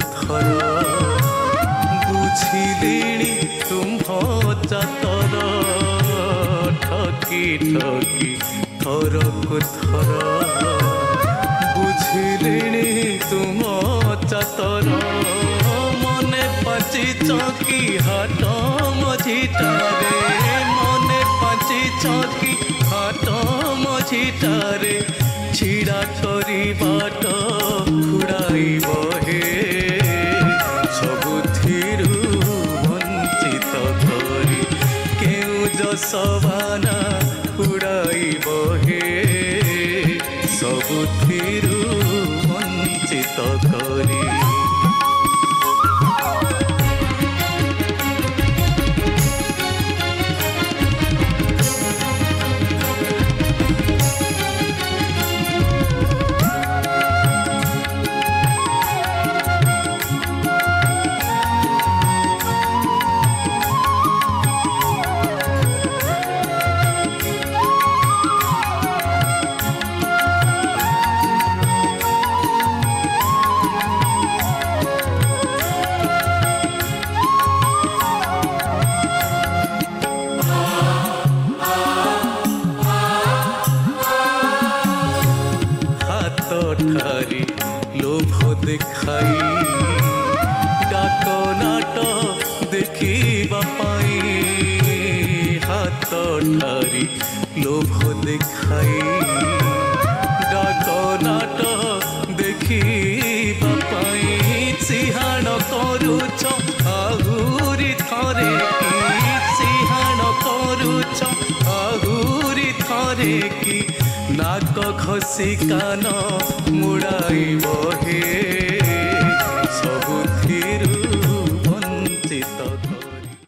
थर बुझिली तुम्ह चातर ठकी ठकी थरकु थर बुझिली तुम चातर मने पाची चौकी हाट मझिटारे मने पाची चौकी हाट मझिटारे छिड़ा करी बाट घुड़ाई बहे सबुथिरु वंचित करी केउ जसवाना उड़ाई बहे सबुथिरु वंचित करी ठारी लोभ देखाई डाक नाट देखिबा पाई हाथ ठारी लोभ देखाई डाक नाट देखिबा पाई सिहान करुछ आहुरी थरे सिहान करुछ आहुरी थरे की नाक घसी कान मुड़ाई बहे